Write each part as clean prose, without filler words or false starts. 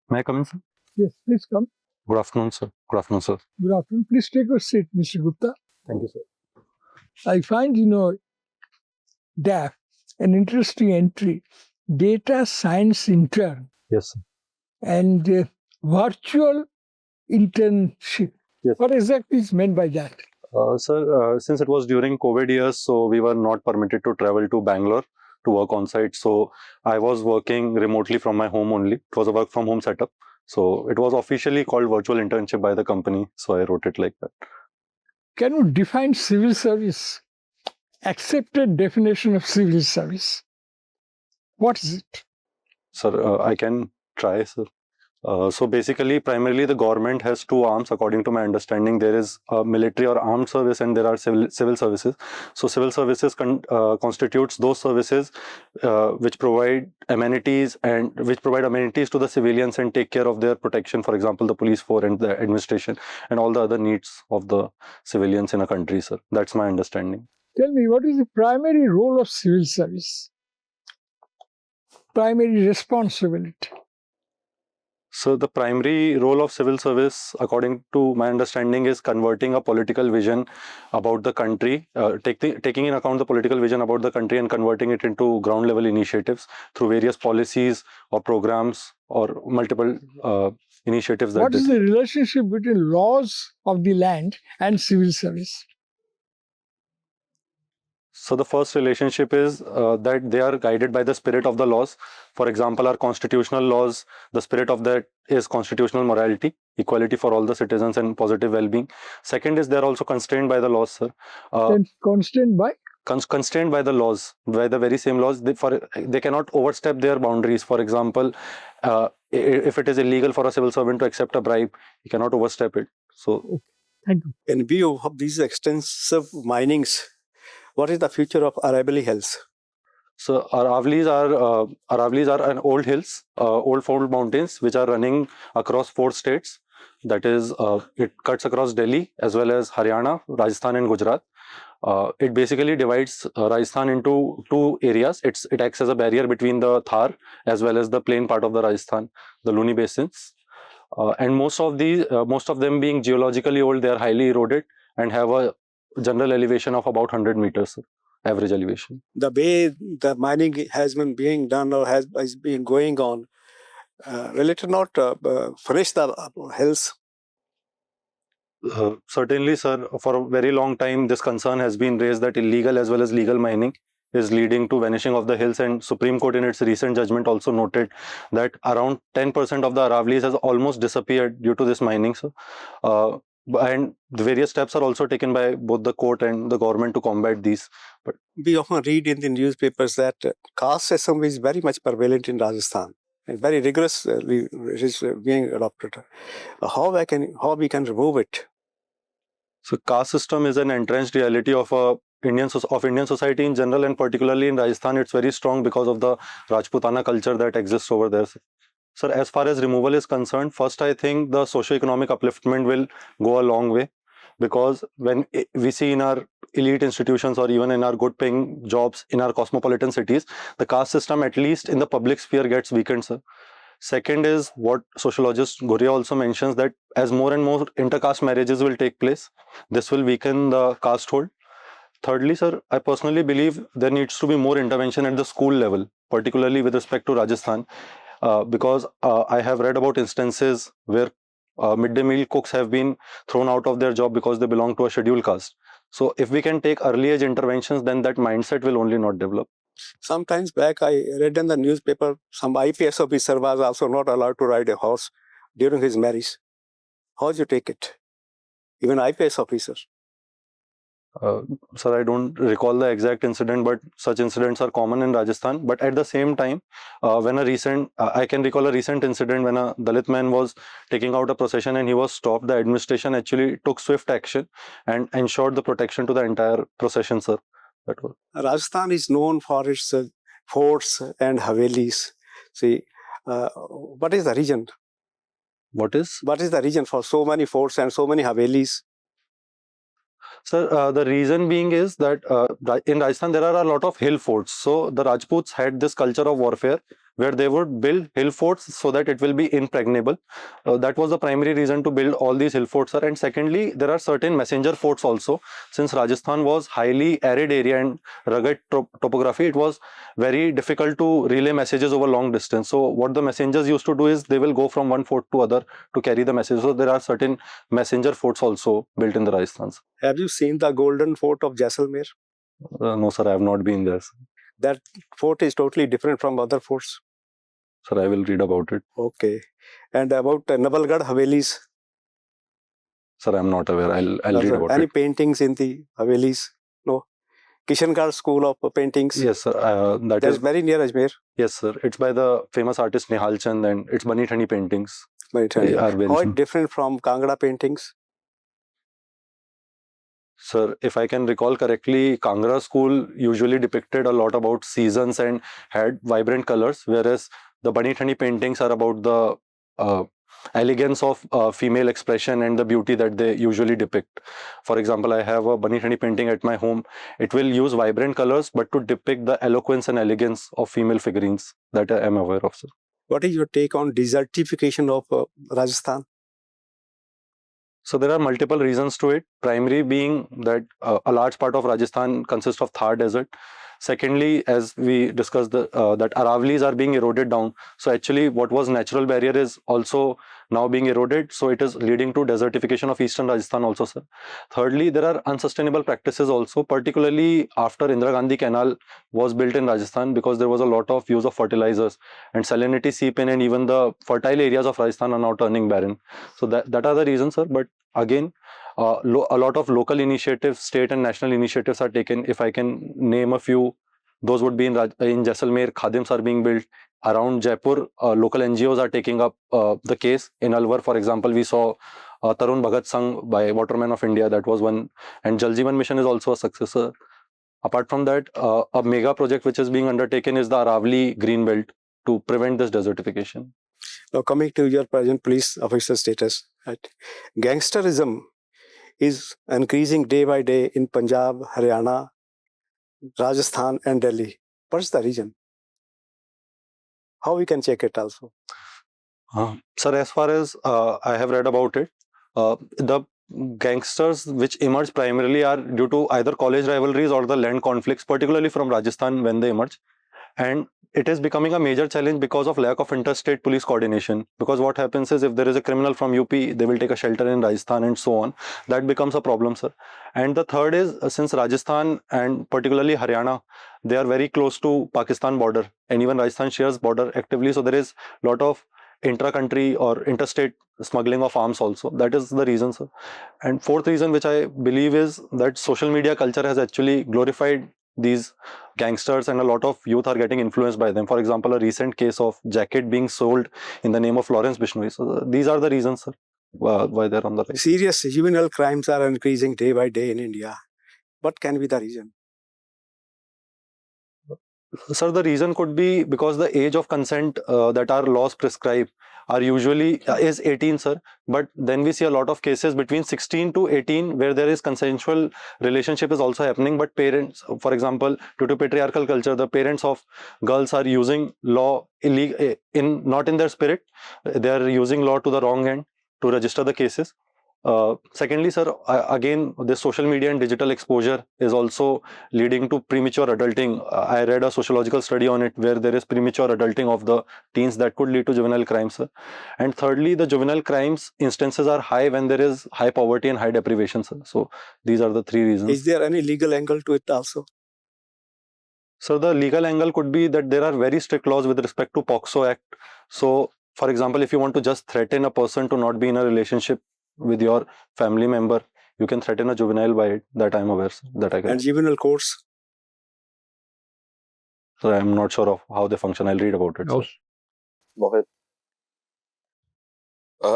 May I come in, sir? Yes, please come. Good afternoon, sir. Good afternoon, sir. Good afternoon. Please take your seat, Mr. Gupta. Thank you, sir. I find, DAF an interesting entry. Data science intern Yes, sir. and virtual internship. Yes. What exactly is meant by that? Sir, since it was during COVID years, so we were not permitted to travel to Bangalore to work on site. So I was working remotely from my home only. It was a work from home setup. So it was officially called virtual internship by the company. So I wrote it like that. Can you define civil service? Accepted definition of civil service. What is it? Sir, I can try, sir. So basically, primarily the government has two arms. According to my understanding, there is military or armed service and there are civil services. So civil services constitutes those services which provide amenities to the civilians and take care of their protection. For example, the police force and the administration and all the other needs of the civilians in a country, sir. That's my understanding. Tell me, what is the primary role of civil service? Primary responsibility. So the primary role of civil service, according to my understanding, is converting a political vision about the country, taking in account the political vision about the country and converting it into ground level initiatives through various policies or programs or multiple initiatives. What is the relationship between laws of the land and civil service? So the first relationship is that they are guided by the spirit of the laws. For example, our constitutional laws, the spirit of that is constitutional morality, equality for all the citizens and positive well-being. Second is they are also constrained by the laws, sir. Constrained by? Constrained by the laws, by the very same laws. They cannot overstep their boundaries. For example, if it is illegal for a civil servant to accept a bribe, he cannot overstep it. So, thank you. In view of these extensive minings, what is the future of Aravalli Hills? So Aravallis are an old hills, old fold mountains, which are running across 4 states. That is, it cuts across Delhi as well as Haryana, Rajasthan and Gujarat. It basically divides Rajasthan into 2 areas. It acts as a barrier between the Thar as well as the plain part of the Rajasthan, the Luni basins. And most of them being geologically old, they are highly eroded and have a general elevation of about 100 meters, average elevation. The way the mining has been being done or has been going on, will it not finish the hills? Certainly, sir. For a very long time, this concern has been raised that illegal as well as legal mining is leading to vanishing of the hills, and Supreme Court in its recent judgment also noted that around 10% of the Aravallis has almost disappeared due to this mining. So, and the various steps are also taken by both the court and the government to combat these. But we often read in the newspapers that caste system is very much prevalent in Rajasthan and very rigorously it is being adopted. How we can remove it? So caste system is an entrenched reality of Indian society in general, and particularly in Rajasthan, it's very strong because of the Rajputana culture that exists over there. Sir, as far as removal is concerned, first I think the socio-economic upliftment will go a long way, because when we see in our elite institutions or even in our good paying jobs in our cosmopolitan cities, the caste system, at least in the public sphere, gets weakened, sir. Second is what sociologist 𝐂𝐭 also mentions, that as more and more intercaste marriages will take place, this will weaken the caste hold. Thirdly, sir, I personally believe there needs to be more intervention at the school level, particularly with respect to Rajasthan, because I have read about instances where midday meal cooks have been thrown out of their job because they belong to a scheduled caste. So if we can take early age interventions, then that mindset will only not develop. Sometimes back, I read in the newspaper, some IPS officer was also not allowed to ride a horse during his marriage. How do you take it? Even IPS officers. Sir, I don't recall the exact incident, but such incidents are common in Rajasthan. But at the same time, I can recall a recent incident when a Dalit man was taking out a procession and he was stopped. The administration actually took swift action and ensured the protection to the entire procession, sir. That was. Rajasthan is known for its forts and havelis. See, what is the reason? What is the reason for so many forts and so many havelis? Sir, the reason being is that in Rajasthan there are a lot of hill forts. So the Rajputs had this culture of warfare where they would build hill forts so that it will be impregnable. That was the primary reason to build all these hill forts, sir. And secondly, there are certain messenger forts also. Since Rajasthan was highly arid area and rugged topography, it was very difficult to relay messages over long distance. So what the messengers used to do is they will go from one fort to other to carry the message. So there are certain messenger forts also built in the Rajasthans. Have you seen the Golden Fort of Jaisalmer? No, sir, I have not been there, sir. That fort is totally different from other forts. Sir, I will read about it. Okay. And about Navalgarh Havelis? Sir, I am not aware. I'll read about any it. paintings in the Havelis? No. Kishangarh School of Paintings? Yes, sir. That is is very near Ajmer. Yes, sir. It's by the famous artist Nihal Chand, and it's Bani Thani paintings. They are very How it different from Kangra paintings? Sir, if I can recall correctly, Kangra school usually depicted a lot about seasons and had vibrant colors, whereas the Bani Thani paintings are about the elegance of female expression and the beauty that they usually depict. For example, I have a Bani Thani painting at my home. It will use vibrant colors, but to depict the eloquence and elegance of female figurines that I am aware of, sir. What is your take on desertification of Rajasthan? So there are multiple reasons to it. Primary being that a large part of Rajasthan consists of Thar desert. Secondly, as we discussed, that Aravallis are being eroded down. So actually what was natural barrier is also now being eroded. So it is leading to desertification of eastern Rajasthan also, sir. Thirdly, there are unsustainable practices also, particularly after Indira Gandhi Canal was built in Rajasthan, because there was a lot of use of fertilizers and salinity seep in, and even the fertile areas of Rajasthan are now turning barren. So that are the reasons, sir. But again, a lot of local initiatives, state and national initiatives are taken. If I can name a few, those would be in Jaisalmer, khadims are being built. Around Jaipur, local NGOs are taking up the case. In Alwar, for example, we saw Tarun Bhagat Sangh by Watermen of India. That was one. And Jal Jeevan Mission is also a successor. Apart from that, a mega project which is being undertaken is the Aravalli Green Belt to prevent this desertification. Now coming to your present police officer status, right? Gangsterism is increasing day by day in Punjab, Haryana, Rajasthan and Delhi. What's the reason? How we can check it also? Sir, as far as I have read about it, the gangsters which emerge primarily are due to either college rivalries or the land conflicts, particularly from Rajasthan when they emerge. And it is becoming a major challenge because of lack of interstate police coordination. Because what happens is, if there is a criminal from UP, they will take a shelter in Rajasthan and so on. That becomes a problem, sir. And the third is, since Rajasthan and particularly Haryana, they are very close to Pakistan border, and even Rajasthan shares border actively. So there is a lot of intra-country or interstate smuggling of arms also. That is the reason, sir. And fourth reason, which I believe, is that social media culture has actually glorified these gangsters, and a lot of youth are getting influenced by them. For example, a recent case of jacket being sold in the name of Lawrence Bishnoi. So these are the reasons, sir, why they're on the rise. Serious juvenile crimes are increasing day by day in India. What can be the reason? Sir, the reason could be because the age of consent that our laws prescribe are usually is 18, sir. But then we see a lot of cases between 16 to 18 where there is consensual relationship is also happening. But parents, for example, due to patriarchal culture, the parents of girls are using law not in their spirit. They are using law to the wrong end to register the cases. Secondly, sir, again, the social media and digital exposure is also leading to premature adulting. I read a sociological study on it where there is premature adulting of the teens that could lead to juvenile crimes, sir. And thirdly, the juvenile crimes instances are high when there is high poverty and high deprivation, sir. So these are the three reasons. Is there any legal angle to it also? So the legal angle could be that there are very strict laws with respect to POCSO Act. So, for example, if you want to just threaten a person to not be in a relationship with your family member, you can threaten a juvenile by it. That I am aware, sir, that I can. And juvenile courts? So I am not sure of how they function. I'll read about it. No. Mohit,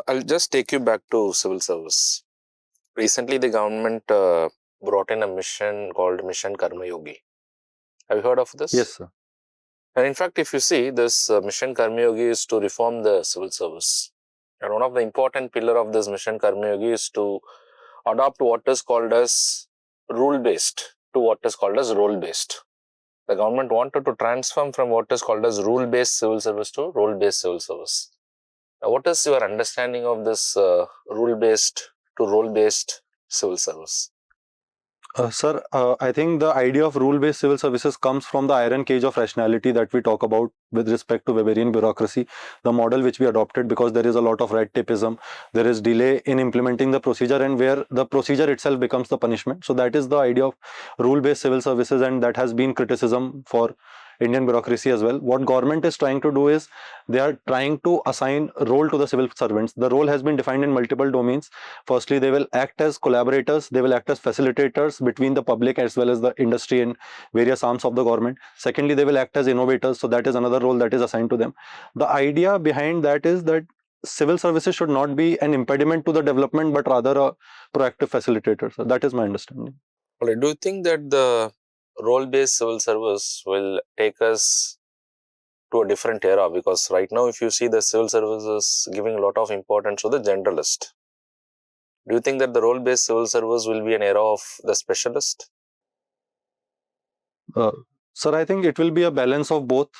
I'll just take you back to civil service. Recently, the government brought in a mission called Mission Karma Yogi. Have you heard of this? Yes, sir. And in fact, if you see, this Mission Karma Yogi is to reform the civil service. And one of the important pillar of this Mission Karma Yogi is to adopt what is called as rule-based to what is called as role-based. the government wanted to transform from what is called as rule-based civil service to role-based civil service. Now, what is your understanding of this rule-based to role-based civil service? Sir, I think the idea of rule-based civil services comes from the iron cage of rationality that we talk about with respect to Weberian bureaucracy, the model which we adopted because there is a lot of red tapeism, there is delay in implementing the procedure, and where the procedure itself becomes the punishment. So that is the idea of rule-based civil services, and that has been criticism for Indian bureaucracy as well. What government is trying to do is they are trying to assign role to the civil servants. The role has been defined in multiple domains. Firstly, they will act as collaborators, they will act as facilitators between the public as well as the industry and various arms of the government. Secondly, they will act as innovators, so that is another role that is assigned to them. The idea behind that is that civil services should not be an impediment to the development, but rather a proactive facilitator. So that is my understanding. Well, do you think that the role-based civil service will take us to a different era? Because right now, if you see, the civil service is giving a lot of importance to the generalist. Do you think that the role-based civil service will be an era of the specialist? Sir, I think it will be a balance of both,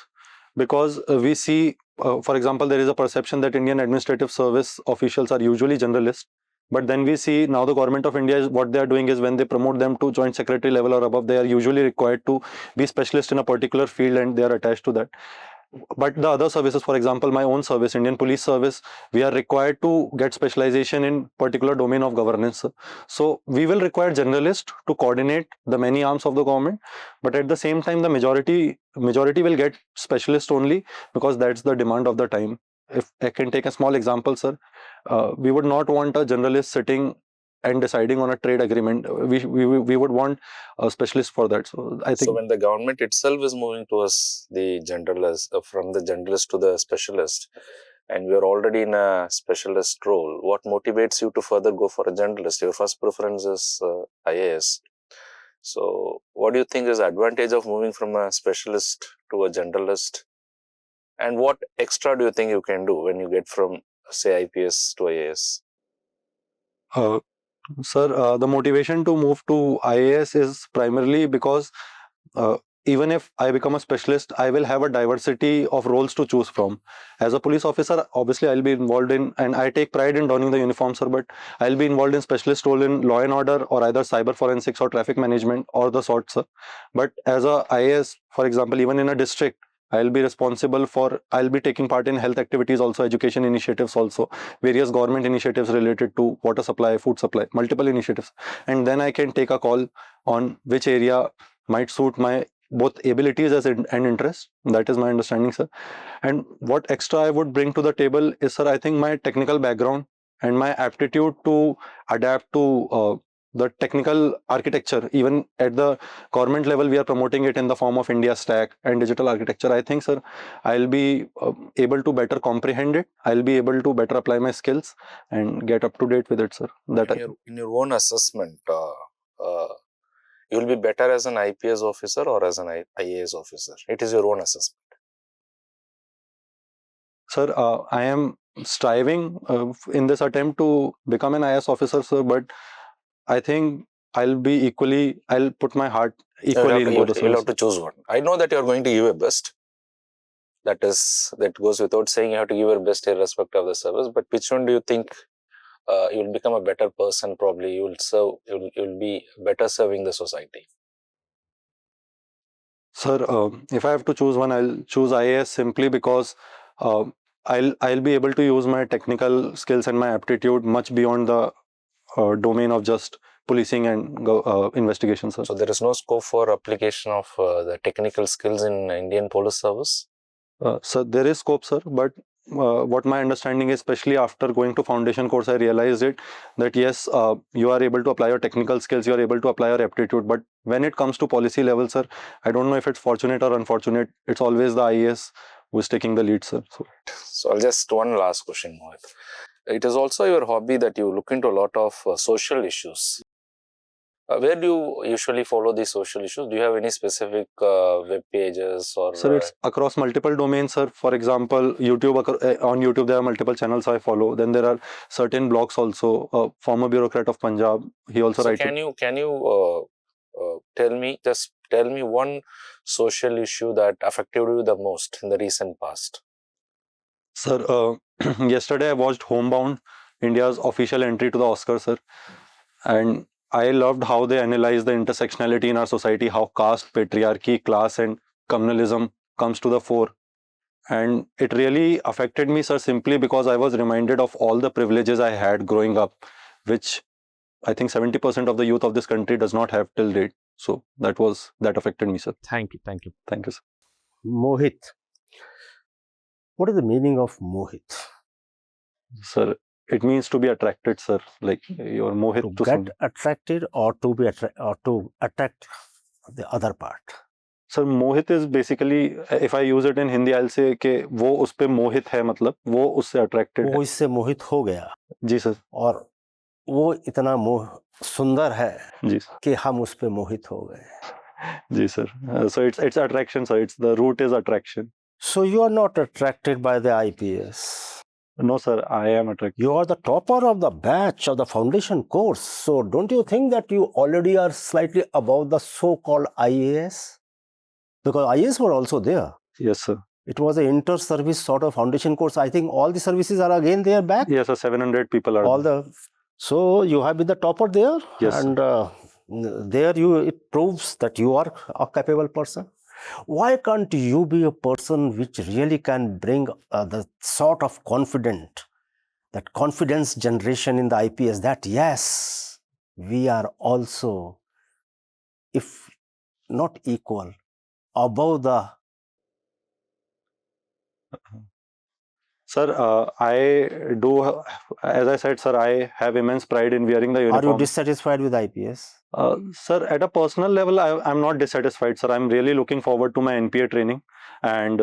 because we see, for example, there is a perception that Indian administrative service officials are usually generalists. But then we see now the government of India, what they are doing is when they promote them to joint secretary level or above, they are usually required to be specialist in a particular field and they are attached to that. But the other services, for example, my own service, Indian Police Service, we are required to get specialization in particular domain of governance. So we will require generalists to coordinate the many arms of the government, but at the same time, the majority will get specialists only because that's the demand of the time. If I can take a small example, sir, we would not want a generalist sitting and deciding on a trade agreement. We would want a specialist for that. So I think. So when the government itself is moving towards the generalist, from the generalist to the specialist, and we are already in a specialist role, what motivates you to further go for a generalist? Your first preference is IAS. So what do you think is the advantage of moving from a specialist to a generalist? And what extra do you think you can do when you get from, say, IPS to IAS? Sir, the motivation to move to IAS is primarily because even if I become a specialist, I will have a diversity of roles to choose from. As a police officer, obviously I'll be involved in, and I take pride in donning the uniform, sir, but I'll be involved in specialist role in law and order or either cyber forensics or traffic management or the sorts, sir. But as a IAS, for example, even in a district, I'll be taking part in health activities also, education initiatives also, various government initiatives related to water supply, food supply, multiple initiatives. And then I can take a call on which area might suit my both abilities and interest. That is my understanding, sir. And what extra I would bring to the table is, sir, I think my technical background and my aptitude to adapt to the technical architecture. Even at the government level, we are promoting it in the form of India Stack and digital architecture. I think, sir, I'll be able to better comprehend it. I'll be able to better apply my skills and get up to date with it, sir. In your own assessment, you will be better as an IPS officer or as an IAS officer? It is your own assessment. Sir, I am striving in this attempt to become an IAS officer, sir, but I think I'll put my heart equally in both the services. You'll have to choose one. I know that you're going to give your best. That goes without saying. You have to give your best irrespective of the service. But which one do you think you'll become a better person? Probably you'll be better serving the society. Sir, if I have to choose one, I'll choose IAS simply because I'll be able to use my technical skills and my aptitude much beyond the domain of just policing and investigation, sir. So there is no scope for application of the technical skills in Indian Police Service? Sir, there is scope, sir, but what my understanding is, especially after going to foundation course, I realized that yes, you are able to apply your technical skills, you are able to apply your aptitude, but when it comes to policy level, sir, I don't know if it's fortunate or unfortunate. It's always the IAS who is taking the lead, sir. So I'll just one last question, Mohit. It is also your hobby that you look into a lot of social issues. Where do you usually follow these social issues? Do you have any specific web pages or? Sir, it's across multiple domains, sir. For example, on YouTube there are multiple channels I follow. Then there are certain blogs also. Former bureaucrat of Punjab, he also writes. Can you tell me one social issue that affected you the most in the recent past? Sir, yesterday I watched Homebound, India's official entry to the Oscars, sir. And I loved how they analyzed the intersectionality in our society, how caste, patriarchy, class, and communalism comes to the fore. And it really affected me, sir, simply because I was reminded of all the privileges I had growing up, which I think 70% of the youth of this country does not have till date. So that affected me, sir. Thank you. Thank you. Thank you, sir. Mohit. What is the meaning of Mohit? Sir, it means to be attracted, sir. Like you're Mohit To to get something. attracted or to be or to attract the other part? Sir, Mohit is basically, if I use it in Hindi, I'll say कि वो उस पे मोहित है, मतलब वो उससे attracted है. वो इससे मोहित हो गया जी सर. और वो इतना सुंदर है जी कि हम उस पे मोहित हो गए. जी sir. So it's attraction, sir. It's the root is attraction. So you are not attracted by the IPS. No, sir. I am attracted. You are the topper of the batch of the foundation course. So don't you think that you already are slightly above the so-called IAS? Because IAS were also there. Yes, sir. It was an inter-service sort of foundation course. I think all the services are again there back. Yes, sir. 700 people are. So you have been the topper there. Yes. And there it proves that you are a capable person. Why can't you be a person which really can bring the sort of that confidence generation in the IPS that yes, we are also, if not equal, above the... Sir, I do, as I said, sir, I have immense pride in wearing the uniform. Are you dissatisfied with IPS? Sir, at a personal level, I'm not dissatisfied, sir. I'm really looking forward to my NPA training and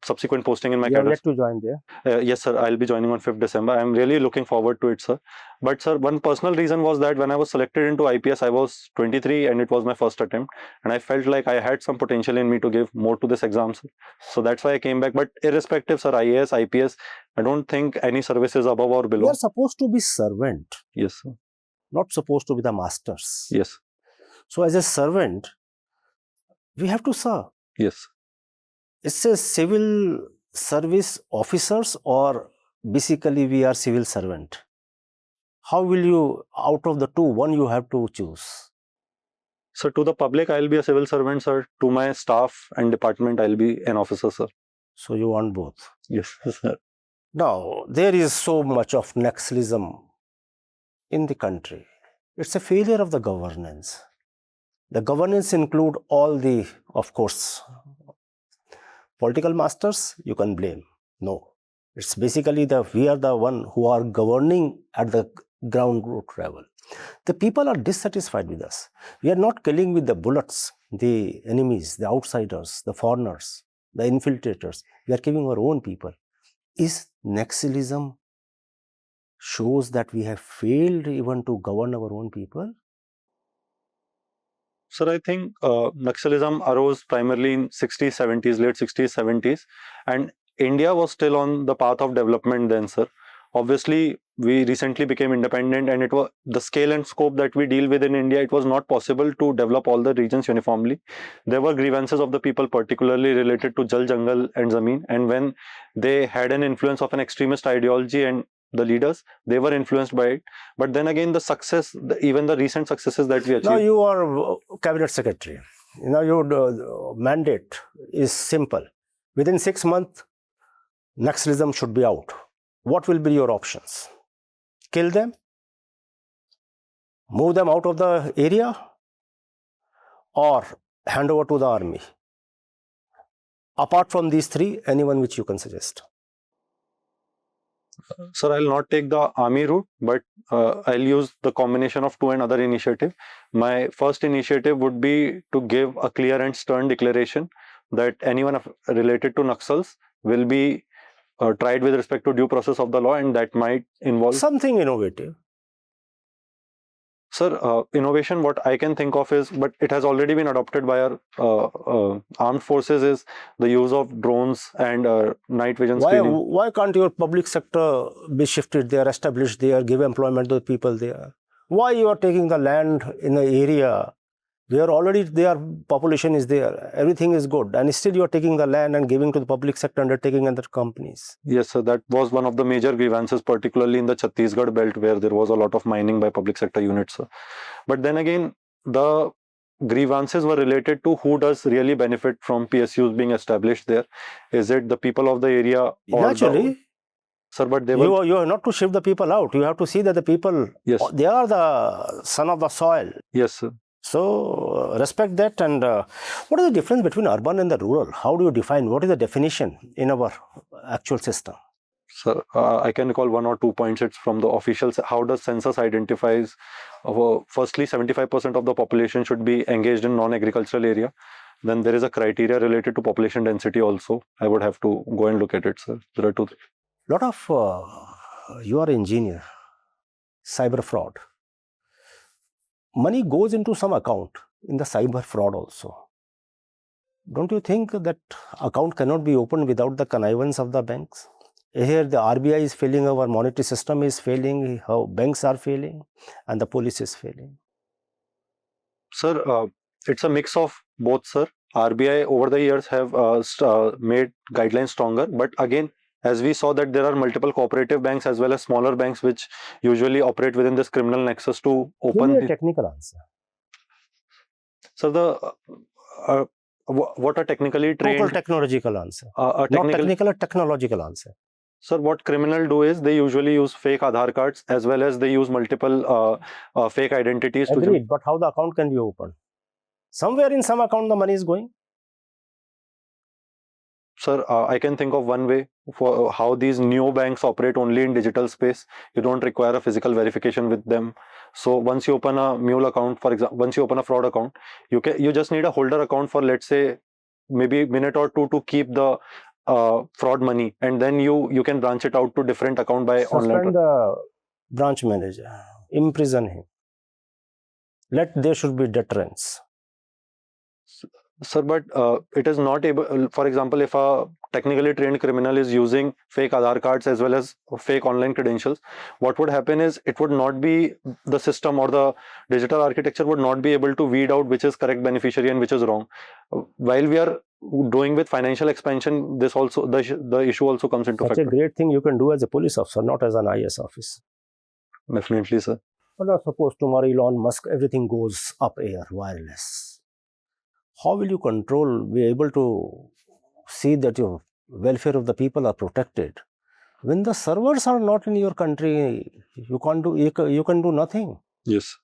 subsequent posting in my You are cadre. yet to join there? Yes, sir. I'll be joining on 5th December. I'm really looking forward to it, sir. But, sir, one personal reason was that when I was selected into IPS, I was 23 and it was my first attempt. And I felt like I had some potential in me to give more to this exam, sir. So that's why I came back. But irrespective, sir, IAS, IPS, I don't think any service is above or below. You are supposed to be servant. Yes, sir. Not supposed to be the masters. Yes. So as a servant, we have to serve. Yes. It's a civil service officers or basically we are civil servant. How will you, out of the two, one you have to choose? So to the public, I'll be a civil servant, sir. To my staff and department, I'll be an officer, sir. So you want both? Yes, sir. Now, there is so much of Naxalism in the country. It's a failure of the governance. The governance include all the, of course, political masters, you can blame. No. It's basically we are the one who are governing at the ground root level. The people are dissatisfied with us. We are not killing with the bullets the enemies, the outsiders, the foreigners, the infiltrators. We are killing our own people. Is Naxalism shows that we have failed even to govern our own people? Sir, I think Naxalism arose primarily in 60s, 70s, late 60s, 70s, and India was still on the path of development then, sir. Obviously, we recently became independent, and it was the scale and scope that we deal with in India. It was not possible to develop all the regions uniformly. There were grievances of the people, particularly related to Jal, Jangal, and Zameen, and when they had an influence of an extremist ideology and the leaders, they were influenced by it. But then again, the success, even the recent successes that we achieved. Now you are cabinet secretary. Now your mandate is simple. Within 6 months, Naxalism should be out. What will be your options? Kill them? Move them out of the area? Or hand over to the army? Apart from these three, anyone which you can suggest? Sir, I'll not take the army route, but I'll use the combination of two and other initiative. My first initiative would be to give a clear and stern declaration that anyone related to Naxals will be tried with respect to due process of the law, and that might involve something innovative. Sir, innovation, what I can think of is, but it has already been adopted by our armed forces, is the use of drones and night vision screening. Why can't your public sector be shifted there, established there, give employment to the people there? Why you are taking the land in an area where already their population is there, everything is good, and still you are taking the land and giving to the public sector undertaking and the companies. Yes, sir. That was one of the major grievances, particularly in the Chhattisgarh belt, where there was a lot of mining by public sector units, sir. But then again, the grievances were related to who does really benefit from PSUs being established there. Is it the people of the area or Naturally, sir? But they were you are not to shift the people out. You have to see that the people, yes, they are the son of the soil. yes, sir. So respect that. And what is the difference between urban and the rural? How do you define? What is the definition in our actual system? Sir, I can recall 1 or 2 points. It's from the officials. How does census identifies? Firstly, 75% of the population should be engaged in non-agricultural area. Then there is a criteria related to population density also. I would have to go and look at it, sir. There are two. Lot of you are an engineer, cyber fraud. Money goes into some account in the cyber fraud also. Don't you think that account cannot be opened without the connivance of the banks? Here the RBI is failing, our monetary system is failing, how banks are failing, and the police is failing. Sir, it's a mix of both, sir. RBI over the years have made guidelines stronger, but again, as we saw that there are multiple cooperative banks as well as smaller banks which usually operate within this criminal nexus to open. Give me a technical answer. So what a technically trained Total technological answer. a Not technical, a technological answer. Sir, what criminal do is they usually use fake Aadhaar cards as well as they use multiple fake identities. Agreed, but how the account can be opened? Somewhere in some account the money is going. Sir, I can think of one way for how these new banks operate only in digital space. You don't require a physical verification with them. So once you open a mule account, for example, once you open a fraud account, you just need a holder account for, let's say, maybe a minute or two to keep the fraud money, and then you can branch it out to different account by online. Suspend the branch manager, imprison him. There should be deterrence. Sir, but it is not able, for example, if a technically trained criminal is using fake Aadhaar cards as well as fake online credentials, what would happen is it would not be, the system or the digital architecture would not be able to weed out which is correct beneficiary and which is wrong. While we are doing with financial expansion, this also, the issue also comes into Such factor. a great thing you can do as a police officer, not as an IAS officer. Definitely, sir. But now suppose tomorrow Elon Musk, everything goes up air, wireless. How will you be able to see that your welfare of the people are protected? When the servers are not in your country, you can do nothing. Yes.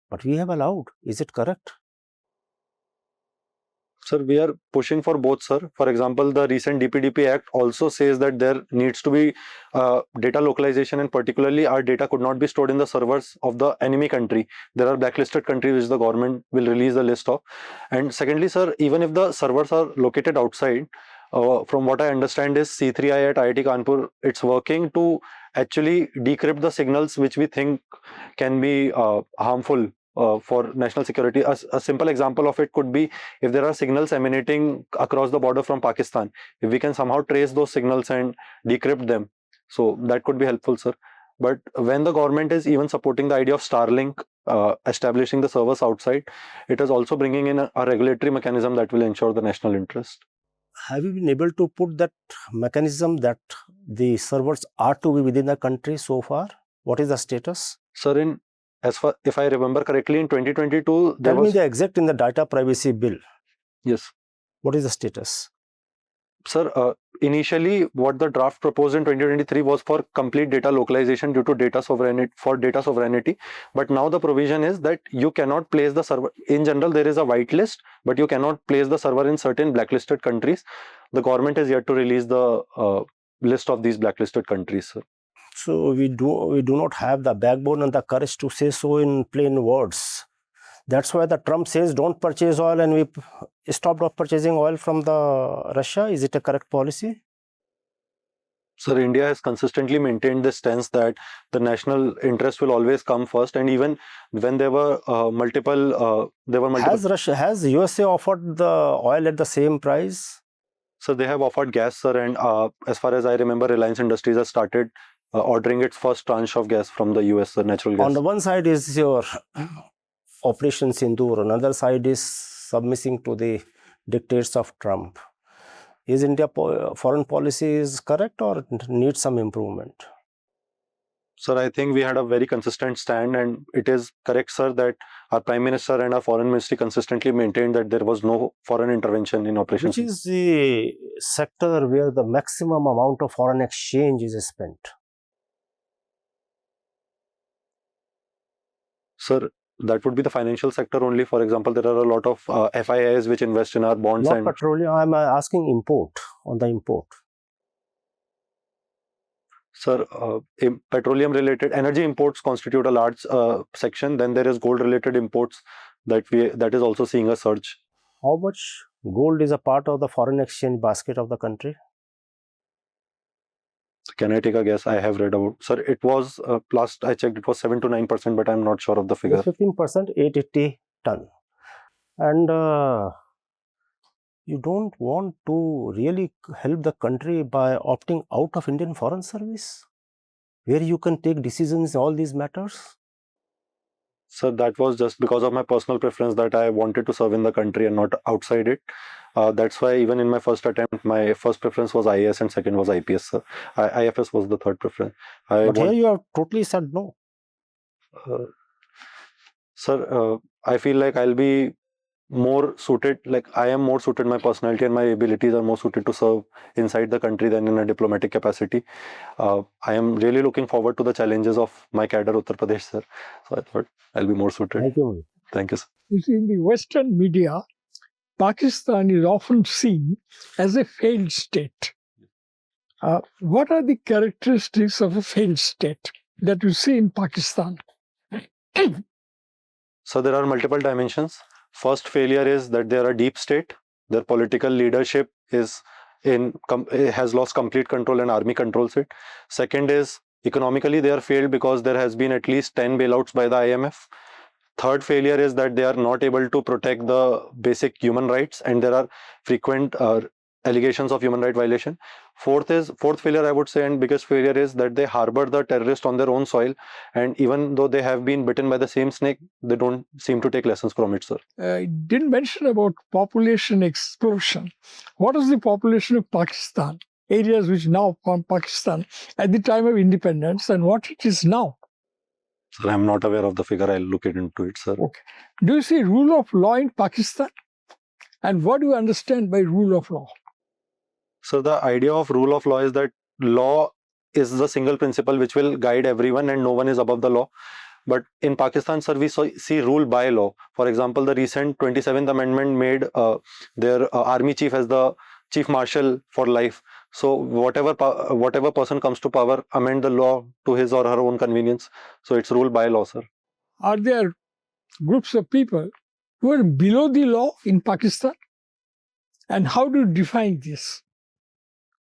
But we have allowed. Is it correct? Sir, we are pushing for both, sir. For example, the recent DPDP Act also says that there needs to be data localization, and particularly our data could not be stored in the servers of the enemy country. There are blacklisted countries which the government will release the list of. And secondly, sir, even if the servers are located outside, from what I understand is C3I at IIT Kanpur, it's working to actually decrypt the signals which we think can be harmful for national security. A simple example of it could be if there are signals emanating across the border from Pakistan, if we can somehow trace those signals and decrypt them, so that could be helpful, sir. But when the government is even supporting the idea of Starlink, establishing the servers outside, it is also bringing in a regulatory mechanism that will ensure the national interest. Have you been able to put that mechanism that the servers are to be within the country so far? What is the status? Sir, if I remember correctly, in 2022, there Tell was... me the exact in the data privacy bill. Yes. What is the status? Sir, initially what the draft proposed in 2023 was for complete data localization due to data sovereignty, but now the provision is that you cannot place the server. In general, there is a whitelist, but you cannot place the server in certain blacklisted countries. The government is yet to release the list of these blacklisted countries, sir. So we do not have the backbone and the courage to say so in plain words. That's why the Trump says don't purchase oil, and we stopped purchasing oil from the Russia. Is it a correct policy? Sir, India has consistently maintained the stance that the national interest will always come first, and even when there were multiple. Has USA offered the oil at the same price? So they have offered gas, sir, and as far as I remember, Reliance Industries has started ordering its first tranche of gas from the US, sir, natural gas. On the one side is your Operation Sindoor, another side is submitting to the dictates of Trump. Is India foreign policy is correct or needs some improvement? Sir, I think we had a very consistent stand, and it is correct, sir, that our Prime Minister and our Foreign Ministry consistently maintained that there was no foreign intervention in Operation Which Sindoor. is the sector where the maximum amount of foreign exchange is spent? Sir, that would be the financial sector only. For example, there are a lot of FIIs which invest in our bonds. Not and petroleum, I'm asking import, on the import. Sir, petroleum related energy imports constitute a large section. Then there is gold related imports that is also seeing a surge. How much gold is a part of the foreign exchange basket of the country? Can I take a guess? I have read about, sir, it was last I checked, it was 7 to 9%, but I'm not sure of the figure. 15%, 880 ton. And you don't want to really help the country by opting out of Indian Foreign Service, where you can take decisions in all these matters? Sir, that was just because of my personal preference that I wanted to serve in the country and not outside it. That's why even in my first attempt, my first preference was IAS and second was IPS, sir. IFS was the third preference. But here you have totally said no. Sir, I feel like I'll be more suited, like I am more suited, my personality and my abilities are more suited to serve inside the country than in a diplomatic capacity. I am really looking forward to the challenges of my cadre Uttar Pradesh, sir. So I thought I'll be more suited. Thank you. Thank you, sir. You see, in the Western media, Pakistan is often seen as a failed state. What are the characteristics of a failed state that you see in Pakistan? So there are multiple dimensions. First failure is that they are a deep state. Their political leadership is has lost complete control and army controls it. Second is economically they are failed because there has been at least 10 bailouts by the IMF. Third failure is that they are not able to protect the basic human rights and there are frequent allegations of human right violation. Fourth failure, I would say, and biggest failure is that they harbor the terrorist on their own soil, and even though they have been bitten by the same snake, they don't seem to take lessons from it, sir. I didn't mention about population explosion. What is the population of Pakistan, areas which now form Pakistan, at the time of independence, and what it is now? Sir, I'm not aware of the figure. I'll look into it, sir. Okay. Do you see rule of law in Pakistan? And what do you understand by rule of law? So the idea of rule of law is that law is the single principle which will guide everyone and no one is above the law. But in Pakistan, sir, we see rule by law. For example, the recent 27th Amendment made their army chief as the chief marshal for life. So whatever person comes to power, amend the law to his or her own convenience. So it's rule by law, sir. Are there groups of people who are below the law in Pakistan? And how do you define this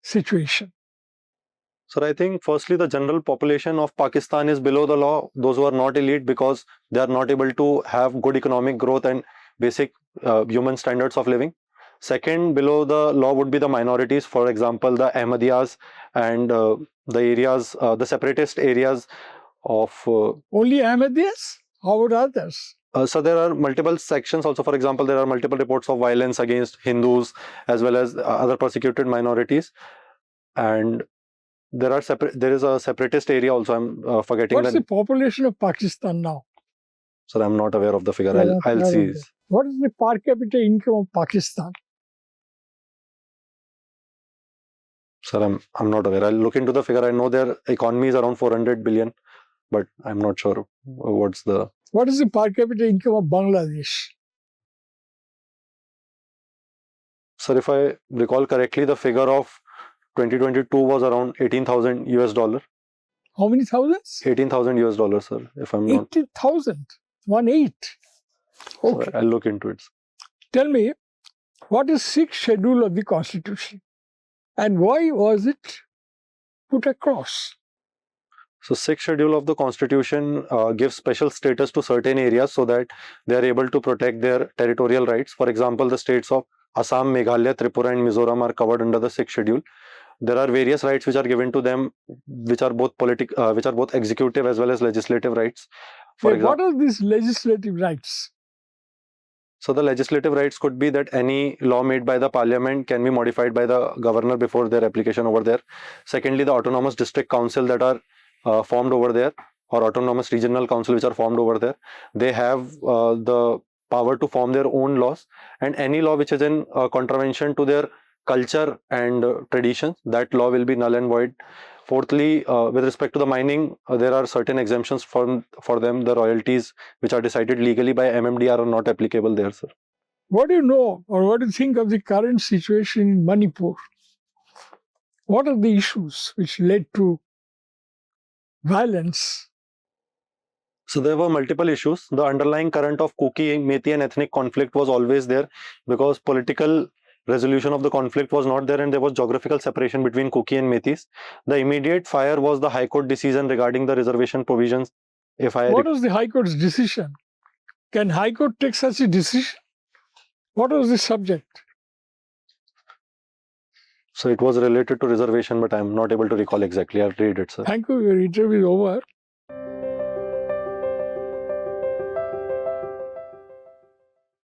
situation? Sir, I think firstly the general population of Pakistan is below the law, those who are not elite because they are not able to have good economic growth and basic human standards of living. Second, below the law would be the minorities, for example, the Ahmadiyyas and the areas, the separatist areas of... Only Ahmadiyyas? How about others? So there are multiple sections also. For example, there are multiple reports of violence against Hindus as well as other persecuted minorities. And there is a separatist area also. I'm forgetting. What's the population of Pakistan now? Sir, I'm not aware of the figure. I'll see. What is the per capita income of Pakistan? Sir, I'm not aware. I'll look into the figure. I know their economy is around 400 billion, but I'm not sure what's the... What is the per capita income of Bangladesh? Sir, if I recall correctly, the figure of 2022 was around $18,000. How many thousands? $18,000, sir, if I'm not... 80,000. 1/8. Okay. So I'll look into it. Tell me, what is sixth schedule of the Constitution? And why was it put across? So sixth schedule of the Constitution gives special status to certain areas so that they are able to protect their territorial rights. For example, the states of Assam, Meghalaya, Tripura and Mizoram are covered under the sixth schedule. There are various rights which are given to them, which are both executive as well as legislative rights. For Okay, what example, are these legislative rights? so the legislative rights could be that any law made by the parliament can be modified by the governor before their application over there. Secondly, the autonomous district council that are formed over there, or autonomous regional council which are formed over there, they have the power to form their own laws, and any law which is in contravention to their culture and traditions, that law will be null and void. Fourthly, with respect to the mining, there are certain exemptions for them. The royalties which are decided legally by MMDR are not applicable there, sir. What do you know or what do you think of the current situation in Manipur? What are the issues which led to violence? So there were multiple issues. The underlying current of Kuki, Methi and ethnic conflict was always there, because political resolution of the conflict was not there, and there was geographical separation between Kuki and Methis. The immediate fire was the High Court decision regarding the reservation provisions. What was the High Court's decision? Can High Court take such a decision? What was the subject? So it was related to reservation, but I am not able to recall exactly. I'll read it, sir. Thank you. Your interview is over.